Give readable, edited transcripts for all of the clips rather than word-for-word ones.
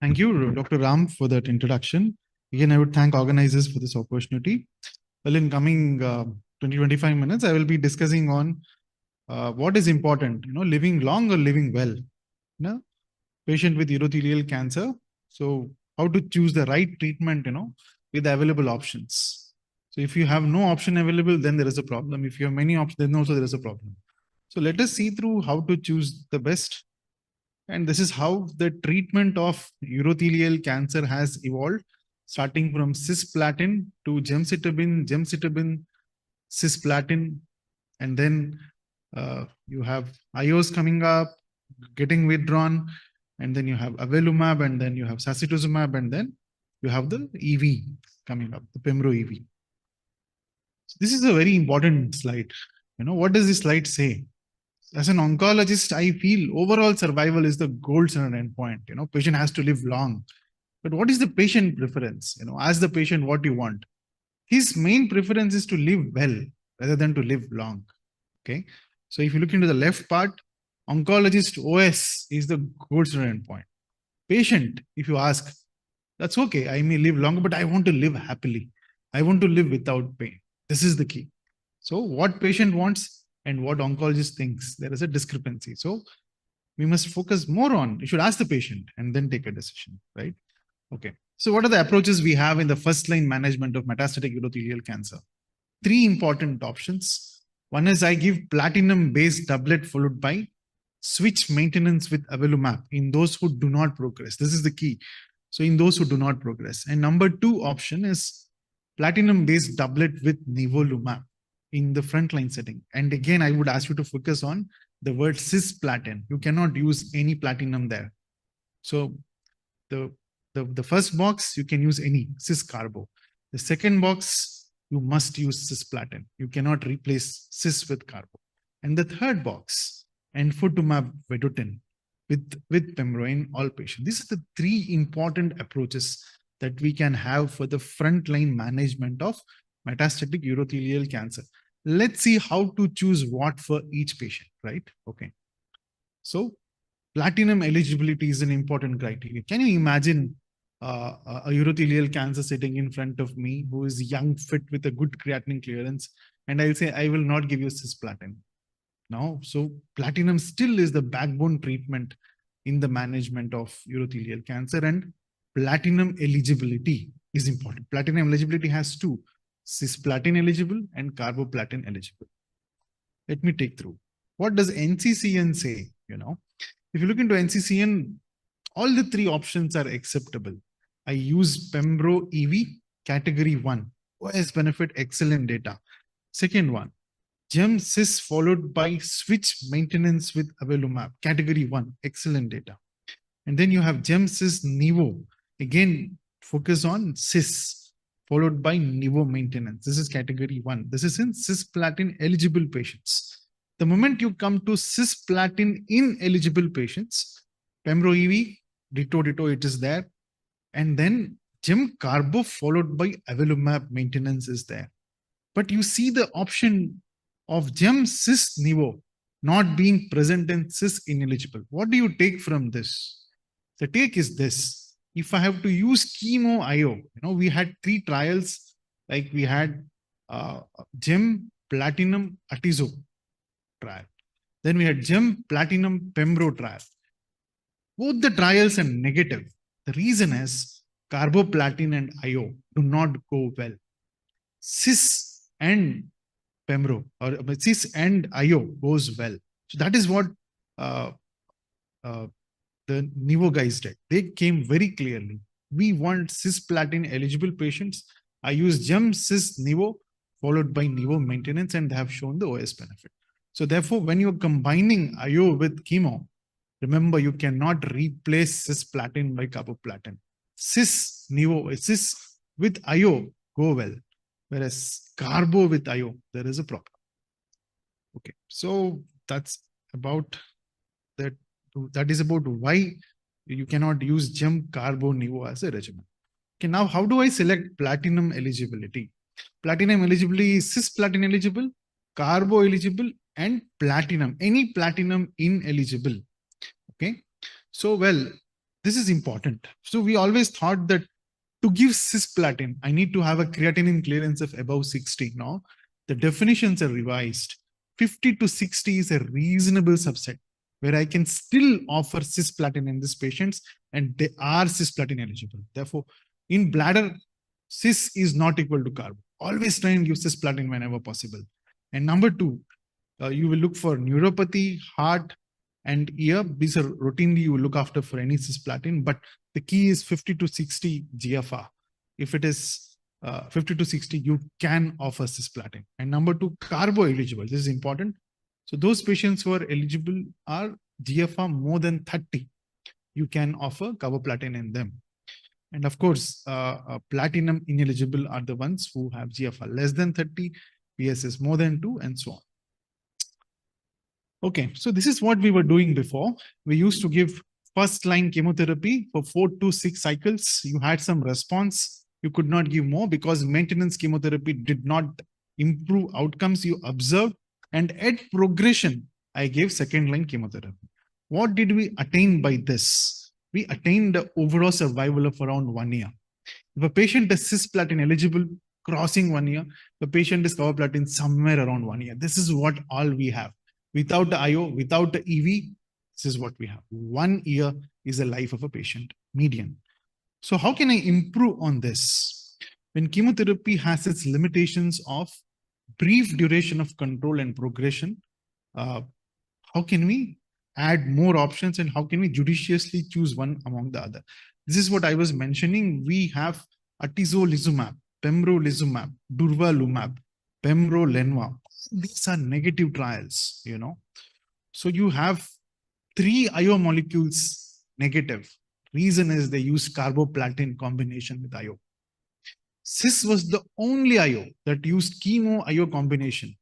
Thank you, Dr. Ram, for that introduction. Again, I would thank organizers for this opportunity. Well, in coming 20-25 minutes, I will be discussing on what is important, living long or living well. Patient with urothelial cancer. So how to choose the right treatment, with the available options. So if you have no option available, then there is a problem. If you have many options, then also there is a problem. So let us see through how to choose the best. And this is how the treatment of urothelial cancer has evolved, starting from cisplatin to gemcitabine, cisplatin, and then you have IOs coming up, getting withdrawn, and then you have avelumab, and then you have sacituzumab, and then you have the EV coming up, the Pembro EV. So this is a very important slide. What does this slide say? As an oncologist, I feel overall survival is the gold standard endpoint. Patient has to live long. But what is the patient preference? Ask the patient what you want. His main preference is to live well rather than to live long. Okay. So if you look into the left part, oncologist OS is the gold standard endpoint. Patient, if you ask, that's okay. I may live longer, but I want to live happily. I want to live without pain. This is the key. So what patient wants and what oncologist thinks, there is a discrepancy. So we must focus more on, you should ask the patient and then take a decision, right? Okay. So what are the approaches we have in the first line management of metastatic urothelial cancer? 3 important options. One is I give platinum-based doublet followed by switch maintenance with avelumab in those who do not progress. This is the key. So in those who do not progress. And number 2 option is platinum-based doublet with nivolumab in the frontline setting. And again, I would ask you to focus on the word cisplatin. You cannot use any platinum there. So the first box, you can use any cis-carbo. The second box, you must use cisplatin. You cannot replace cis with carbo. And the third box, enfortumab vedotin with pembro in all patients. These are the 3 important approaches that we can have for the frontline management of metastatic urothelial cancer. Let's see how to choose what for each patient, right? Okay. So platinum eligibility is an important criteria. Can you imagine a urothelial cancer sitting in front of me who is young, fit with a good creatinine clearance, and I'll say, I will not give you cisplatin. No, so platinum still is the backbone treatment in the management of urothelial cancer, and platinum eligibility is important. Platinum eligibility has 2, cisplatin eligible and carboplatin eligible. Let me take through. What does NCCN say? If you look into NCCN, all the 3 options are acceptable. I use Pembro EV, category 1, OS benefit, excellent data. Second one, Gem cis followed by switch maintenance with avelumab, category 1, excellent data. And then you have Gem cis nivo, again focus on cis followed by nivo maintenance. This is category 1. This is in cisplatin eligible patients. The moment you come to cisplatin ineligible patients, Pembro EV, ditto, it is there. And then Gem carbo followed by avelumab maintenance is there. But you see the option of Gem cis nivo not being present in cis ineligible. What do you take from this? The take is this. If I have to use chemo IO, we had 3 trials, like we had Gem platinum Atizo trial. Then we had Gem platinum Pembro trial. Both the trials are negative. The reason is carboplatin and IO do not go well. Cis and Pembro or cis and IO goes well. So that is what the Nivo guys did. They came very clearly. We want cisplatin eligible patients. I use Gem cis Nivo followed by Nivo maintenance, and they have shown the OS benefit. So therefore, when you're combining IO with chemo, remember you cannot replace cisplatin by carboplatin. Cis Nivo, cis with IO go well, whereas carbo with IO, there is a problem. Okay, so that's about that. That is about why you cannot use Gem carbo Nivo as a regimen. Okay, now how do I select platinum eligibility? Platinum eligibility is cisplatin eligible, carbo eligible, and platinum, any platinum ineligible. Okay, so well, this is important. So we always thought that to give cisplatin, I need to have a creatinine clearance of above 60. Now, the definitions are revised. 50 to 60 is a reasonable subset where I can still offer cisplatin in these patients and they are cisplatin eligible. Therefore, in bladder, cis is not equal to carbo. Always try and use cisplatin whenever possible. And number two, you will look for neuropathy, heart, and ear. These are routinely you will look after for any cisplatin, but the key is 50 to 60 GFR. If it is 50 to 60, you can offer cisplatin. And number two, carbo eligible. This is important. So those patients who are eligible are GFR more than 30. You can offer carboplatin in them. And of course, platinum ineligible are the ones who have GFR less than 30, PSS more than 2, and so on. Okay, so this is what we were doing before. We used to give first line chemotherapy for 4 to 6 cycles. You had some response. You could not give more because maintenance chemotherapy did not improve outcomes you observed. And at progression, I gave second line chemotherapy. What did we attain by this? We attained the overall survival of around 1 year. If a patient is cisplatin eligible, crossing 1 year, the patient is carboplatin somewhere around 1 year. This is what all we have. Without the IO, without the EV, this is what we have. 1 year is the life of a patient, median. So how can I improve on this? When chemotherapy has its limitations of brief duration of control and progression, how can we add more options and how can we judiciously choose one among the other? This is what I was mentioning. We have atezolizumab, pembrolizumab, durvalumab, pembrolizumab. These are negative trials, you know. So you have 3 IO molecules negative. Reason is they use carboplatin combination with IO. Cis was the only IO that used chemo IO combination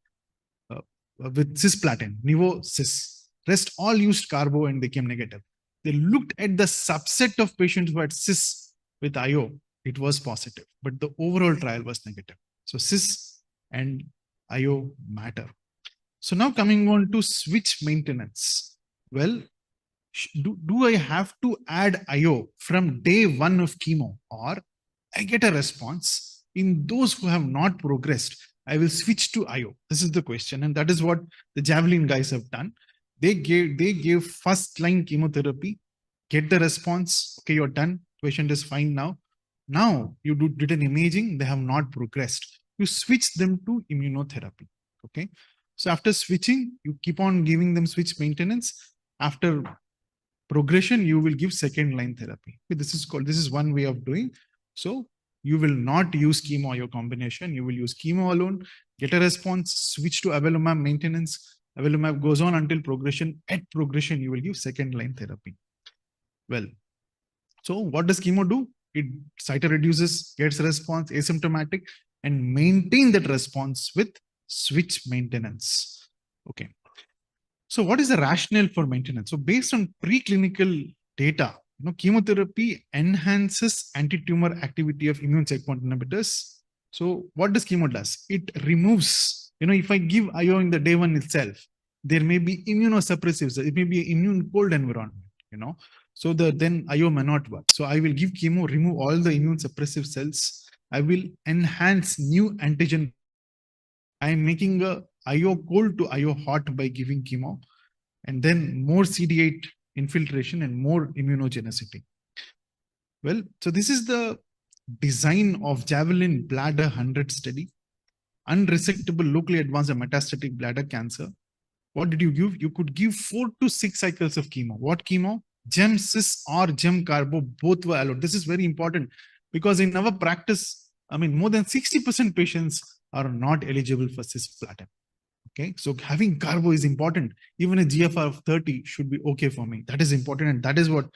with cisplatin, nivo cis. Rest all used carbo and became negative. They looked at the subset of patients who had cis with IO. It was positive, but the overall trial was negative. So cis and IO matter. So now coming on to switch maintenance. Well, do I have to add IO from day 1 of chemo, or I get a response? In those who have not progressed, I will switch to IO. This is the question. And that is what the Javelin guys have done. They gave first line chemotherapy, get the response. Okay, you're done. Patient is fine now. Now you did an imaging, they have not progressed. You switch them to immunotherapy. Okay. So after switching, you keep on giving them switch maintenance. After progression, you will give second line therapy. Okay, this is one way of doing. So you will not use chemo IO combination. You will use chemo alone, get a response, switch to avelumab maintenance. Avelumab goes on until progression. At progression, you will give second line therapy. Well, so what does chemo do? It cytoreduces, gets response, asymptomatic, and maintain that response with switch maintenance. Okay. So what is the rationale for maintenance? So based on preclinical data, chemotherapy enhances anti-tumor activity of immune checkpoint inhibitors. So what does chemo does? It removes, if I give IO in the day 1 itself, there may be immunosuppressives. It may be an immune cold environment, so then IO may not work. So I will give chemo, remove all the immune suppressive cells. I will enhance new antigen. I am making a IO cold to IO hot by giving chemo, and then more CD8 infiltration and more immunogenicity. Well, so this is the design of Javelin Bladder 100 study. Unresectable locally advanced metastatic bladder cancer. What did you give? You could give 4 to 6 cycles of chemo. What chemo? Gem cis or gem carbo, both were allowed. This is very important because in our practice, more than 60% patients are not eligible for cisplatin. Okay, so having carbo is important. Even a GFR of 30 should be okay for me. That is important, and that is what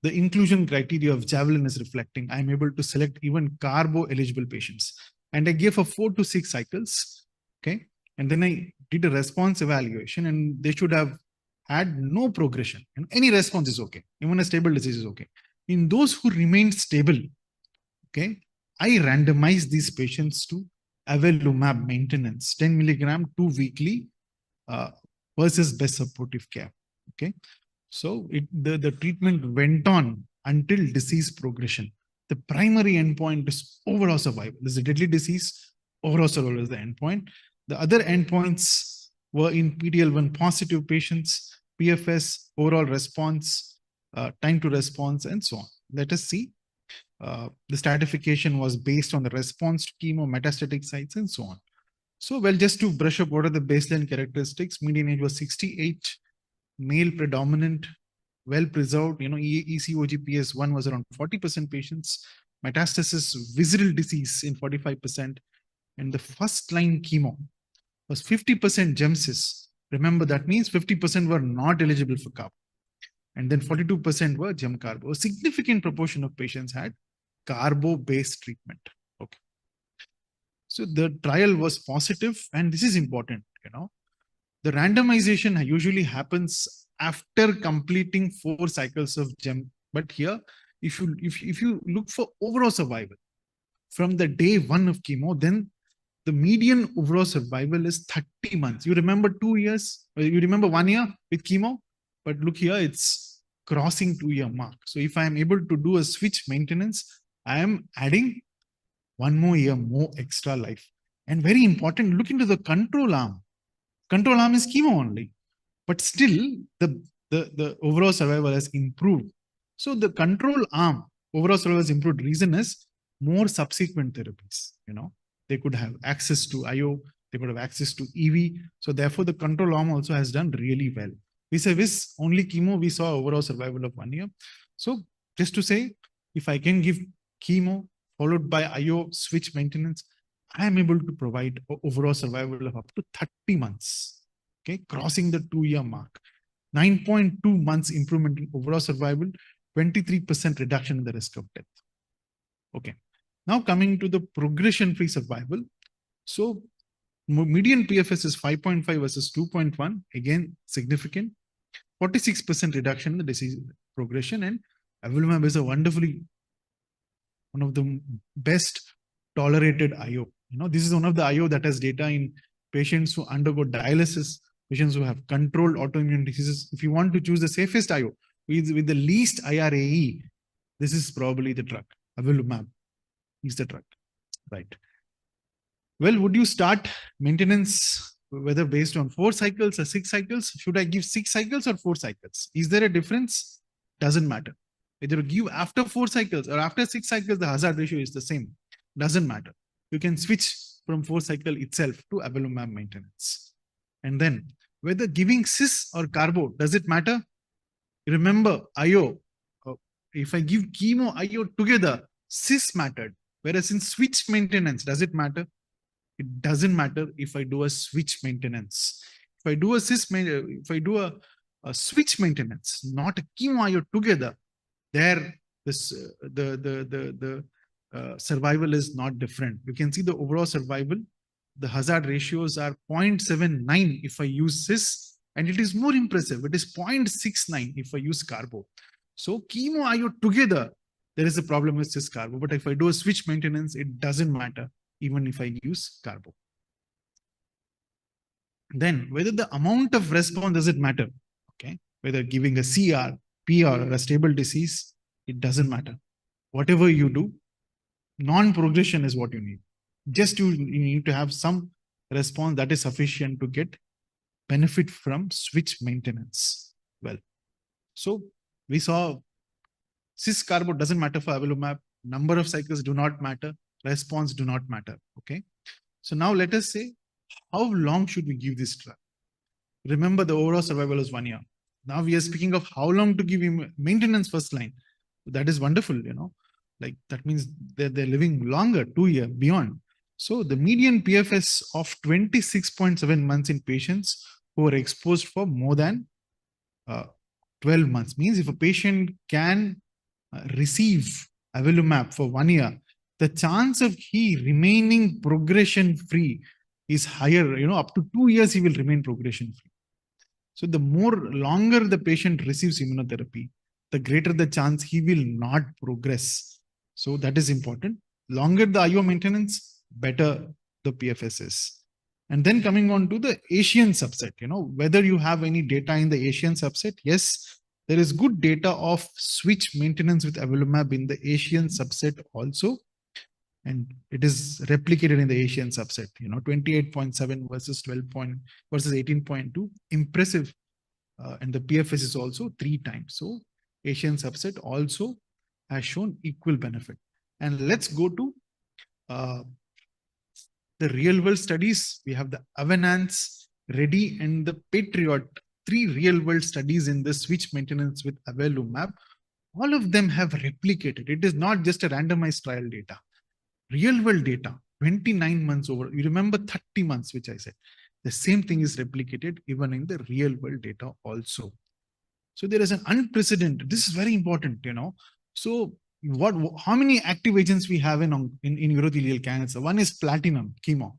the inclusion criteria of Javelin is reflecting. I'm able to select even carbo eligible patients. And I gave for 4 to 6 cycles. Okay, and then I did a response evaluation, and they should have had no progression. And any response is okay. Even a stable disease is okay. In those who remained stable, okay, I randomized these patients to avelumab maintenance, 10 milligram 2 weekly versus best supportive care. Okay, so the treatment went on until disease progression. The primary endpoint is overall survival. This is a deadly disease. Overall survival is the endpoint. The other endpoints were in PD-L1 positive patients, PFS, overall response, time to response, and so on. Let us see. The stratification was based on the response to chemo, metastatic sites, and so on. So, well, just to brush up, what are the baseline characteristics? Median age was 68, male predominant, well preserved. ECOG-PS1 was around 40% patients, metastasis, visceral disease in 45%, and the first line chemo was 50% GemCis. Remember, that means 50% were not eligible for carb, and then 42% were GemCarbo. A significant proportion of patients had carbo-based treatment. Okay. So the trial was positive, and this is important. The randomization usually happens after completing 4 cycles of GEM. But here, if you look for overall survival from the day 1 of chemo, then the median overall survival is 30 months. You remember 2 years? You remember 1 year with chemo? But look here, it's crossing 2-year mark. So if I am able to do a switch maintenance, I am adding 1 more year, more extra life. And very important, look into the control arm. Control arm is chemo only, but still the overall survival has improved. So the control arm overall survival has improved. Reason is more subsequent therapies. They could have access to IO, they could have access to EV. So therefore, the control arm also has done really well. Vis-a-vis only chemo, we saw overall survival of 1 year. So just to say, if I can give chemo followed by IO switch maintenance, I am able to provide overall survival of up to 30 months, okay, crossing the 2-year mark. 9.2 months improvement in overall survival, 23% reduction in the risk of death. Okay, now coming to the progression-free survival. So median PFS is 5.5 versus 2.1, again, significant. 46% reduction in the disease progression, and avelumab is one of the best tolerated IO. This is one of the IO that has data in patients who undergo dialysis, patients who have controlled autoimmune diseases. If you want to choose the safest IO with the least IRAE, this is probably the drug. Avelumab is the drug, right? Well, would you start maintenance, whether based on 4 cycles or 6 cycles? Should I give 6 cycles or 4 cycles? Is there a difference? Doesn't matter. Whether you give after 4 cycles or after 6 cycles, the hazard ratio is the same. Doesn't matter. You can switch from 4 cycle itself to avelumab maintenance. And then whether giving cis or carbo, does it matter? Remember, IO, if I give chemo IO together, cis mattered. Whereas in switch maintenance, does it matter? It doesn't matter if I do a switch maintenance. If I do a switch maintenance, not a chemo IO together, there the survival is not different. You can see the overall survival. The hazard ratios are 0.79 if I use cis, and it is more impressive. It is 0.69 if I use carbo. So chemo IO together, there is a problem with cis carbo. But if I do a switch maintenance, it doesn't matter, even if I use carbo. Then whether the amount of response, does it matter? Okay, whether giving a CR, PR, or a stable disease, it doesn't matter. Whatever you do, non-progression is what you need. Just you need to have some response that is sufficient to get benefit from switch maintenance. Well, so we saw cis carbo doesn't matter for avelumab. Number of cycles do not matter. Response do not matter. Okay. So now let us say, how long should we give this drug? Remember, the overall survival is 1 year. Now we are speaking of how long to give him maintenance first line. That is wonderful, like that means they're living longer, 2 years beyond. So the median PFS of 26.7 months in patients who are exposed for more than 12 months means if a patient can receive avelumab for 1 year, the chance of he remaining progression free is higher. Up to 2 years he will remain progression free. So the longer the patient receives immunotherapy, the greater the chance he will not progress. So that is important. Longer the IO maintenance, better the PFS is. And then coming on to the Asian subset, whether you have any data in the Asian subset, yes, There is good data of switch maintenance with avelumab in the Asian subset also. And it is replicated in the Asian subset, 28.7 versus 12 point versus 18.2. Impressive. And the PFS is also 3 times. So Asian subset also has shown equal benefit. And let's go to the real world studies. We have the Avenance, Ready, and the Patriot. 3 real world studies in the switch maintenance with avelumab. All of them have replicated. It is not just a randomized trial data. Real world data, 29 months over. You remember 30 months, which I said. The same thing is replicated even in the real world data also. So there is an unprecedented, this is very important, So how many active agents we have in urothelial cancer? One is platinum, chemo.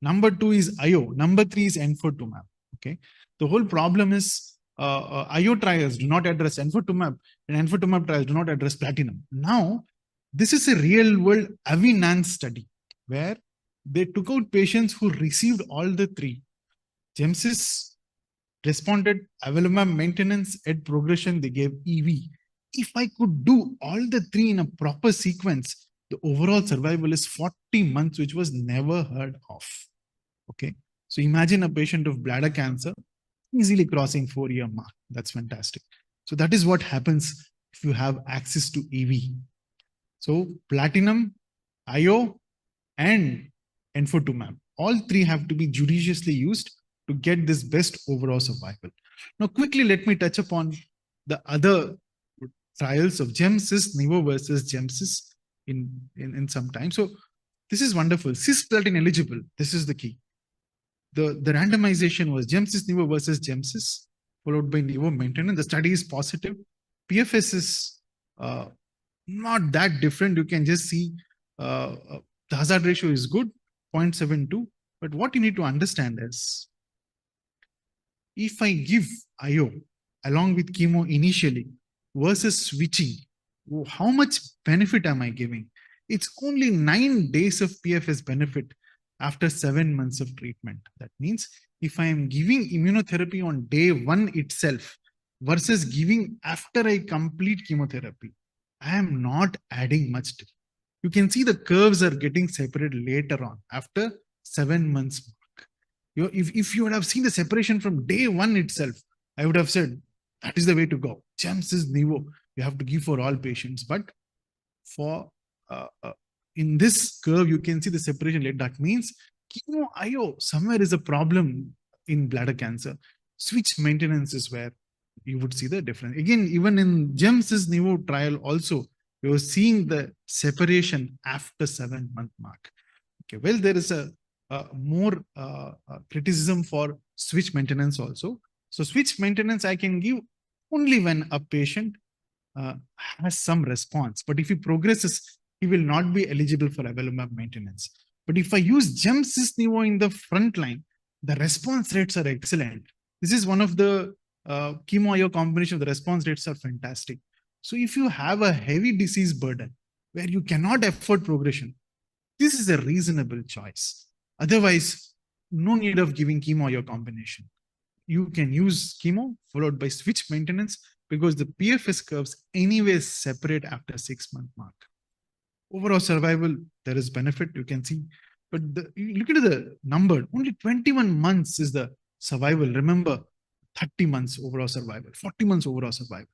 Number 2 is IO. Number 3 is enfortumab. Okay. The whole problem is IO trials do not address enfortumab, and enfortumab trials do not address platinum. Now, this is a real world Avenance study where they took out patients who received all the 3. Gemcis responded, avelumab maintenance, at progression, they gave EV. If I could do all the 3 in a proper sequence, the overall survival is 40 months, which was never heard of. Okay. So imagine a patient of bladder cancer easily crossing 4-year mark. That's fantastic. So that is what happens if you have access to EV. So platinum, IO, and enfortumab, all 3 have to be judiciously used to get this best overall survival. Now, quickly, let me touch upon the other trials of Gemcis, Nivo versus Gemcis in some time. So this is wonderful. Cisplatin eligible. This is the key. The randomization was Gemcis, Nivo versus Gemcis, followed by Nivo maintenance. The study is positive. PFS is not that different. You can just see the hazard ratio is good, 0.72. But what you need to understand is, if I give IO along with chemo initially versus switching, how much benefit am I giving? It's only 9 days of PFS benefit after 7 months of treatment. That means if I am giving immunotherapy on day 1 itself versus giving after I complete chemotherapy, I am not adding much to it. You can see the curves are getting separated later on after 7 months mark. If you would have seen the separation from day 1 itself, I would have said that is the way to go. Gemcis, Nivo, you have to give for all patients. But for in this curve, you can see the separation later. That means chemo IO somewhere is a problem in bladder cancer. Switch maintenance is where you would see the difference. Again, even in Gemcis Nivo trial also, you are seeing the separation after 7-month mark. Okay, well, there is a more criticism for switch maintenance also. So switch maintenance I can give only when a patient has some response. But if he progresses, he will not be eligible for avelumab maintenance. But if I use Gemcis Nivo in the front line, the response rates are excellent. This is one of the chemo IO combination. The response rates are fantastic. So if you have a heavy disease burden where you cannot afford progression, this is a reasonable choice. Otherwise, no need of giving chemo IO combination. You can use chemo followed by switch maintenance because the PFS curves anyway separate after 6-month mark. Overall survival, there is benefit, you can see. But look at the number, only 21 months is the survival. Remember, 30 months overall survival, 40 months overall survival.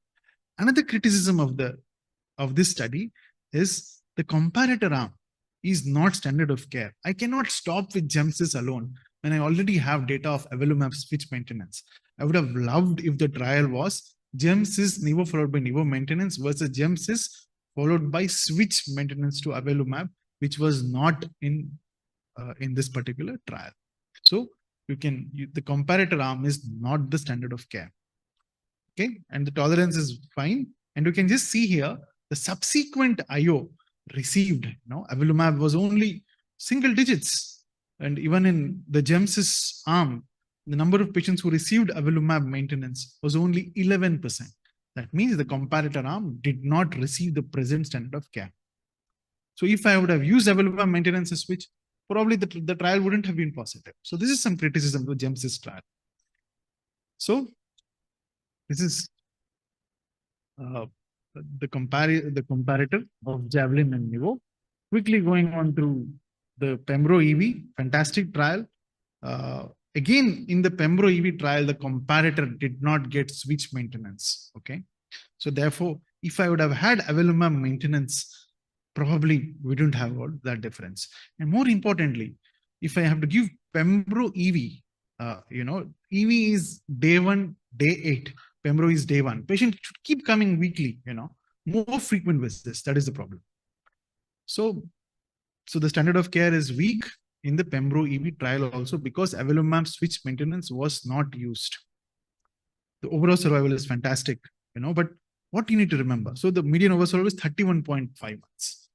Another criticism of this study is the comparator arm is not standard of care. I cannot stop with Gemcis alone when I already have data of avelumab switch maintenance. I would have loved if the trial was Gemcis Nivo followed by Nivo maintenance versus Gemcis followed by switch maintenance to avelumab, which was not in this particular trial. So the comparator arm is not the standard of care. Okay, and the tolerance is fine. And you can just see here the subsequent IO received, avelumab was only single digits. And even in the Gemcis arm, the number of patients who received avelumab maintenance was only 11%. That means the comparator arm did not receive the present standard of care. So if I would have used avelumab maintenance as switch, probably the trial wouldn't have been positive. So this is some criticism to Gemcis trial. So this is uh, the comparator of Javelin and Nivo. Quickly going on through the Pembro EV, fantastic trial. Again, in the Pembro EV trial, the comparator did not get switch maintenance. Okay. So therefore, if I would have had avelumab maintenance, probably we don't have all that difference. And more importantly, if I have to give Pembro EV, EV is day 1, day 8. Pembro is day 1. Patient should keep coming weekly, more frequent visits. That is the problem. So the standard of care is weak in the Pembro EV trial also because avelumab switch maintenance was not used. The overall survival is fantastic, but what you need to remember. So the median overall survival is 31.5 months.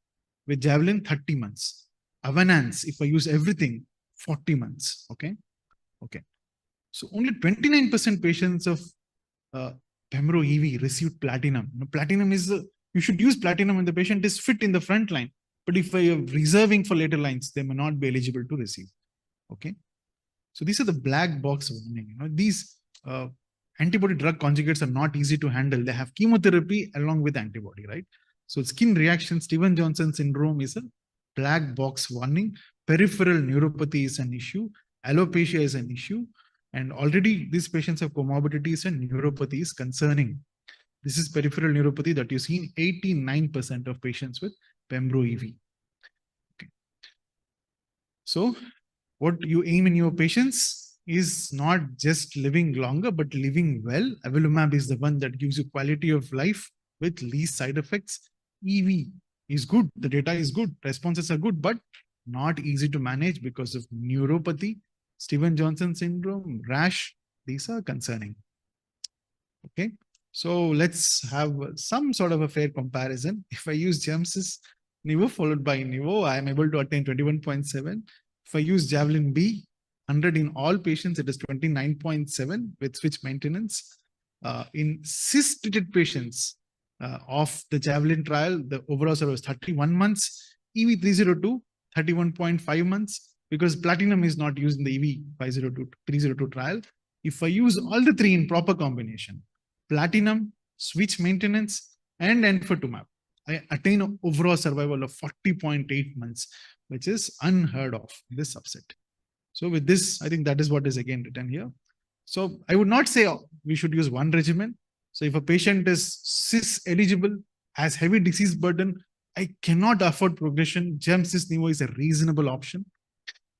With Javelin, 30 months. Avanance, if I use everything, 40 months. Okay. So only 29% patients of Pembro EV received platinum. Platinum is, you should use platinum when the patient is fit in the front line. But if I am reserving for later lines, they may not be eligible to receive. Okay. So these are the black box warning. These antibody drug conjugates are not easy to handle. They have chemotherapy along with antibody, right? So skin reaction, Stevens-Johnson syndrome is a black box warning. Peripheral neuropathy is an issue. Alopecia is an issue. And already these patients have comorbidities and neuropathy is concerning. This is peripheral neuropathy that you see in 89% of patients with Pembro EV. Okay. So what you aim in your patients is not just living longer, but living well. Avelumab is the one that gives you quality of life with least side effects. EV is good. The data is good. Responses are good, but not easy to manage because of neuropathy, Stevens-Johnson syndrome, rash. These are concerning. Okay. So let's have some sort of a fair comparison. If I use Gemsys Nivo followed by Nivo, I am able to attain 21.7. If I use Javelin B, 100 in all patients, it is 29.7 with switch maintenance. In cis-treated patients of the Javelin trial, the overall survival was 31 months. EV302, 31.5 months, because platinum is not used in the EV302 trial. If I use all the three in proper combination, platinum, switch maintenance, and enfortumab, I attain an overall survival of 40.8 months, which is unheard of in this subset. So with this, I think that is what is again written here. So I would not say we should use one regimen. So if a patient is cis eligible, has heavy disease burden, I cannot afford progression, Gem-Cis Nivo is a reasonable option.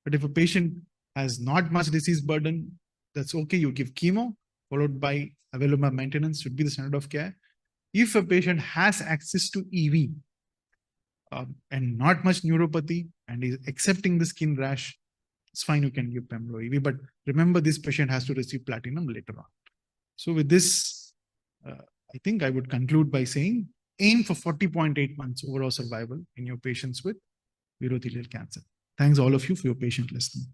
But if a patient has not much disease burden, that's okay. You give chemo followed by avelumab maintenance should be the standard of care. If a patient has access to EV and not much neuropathy and is accepting the skin rash, it's fine. You can give Pembro EV, but remember this patient has to receive platinum later on. So with this, I think I would conclude by saying aim for 40.8 months overall survival in your patients with urothelial cancer. Thanks all of you for your patient listening.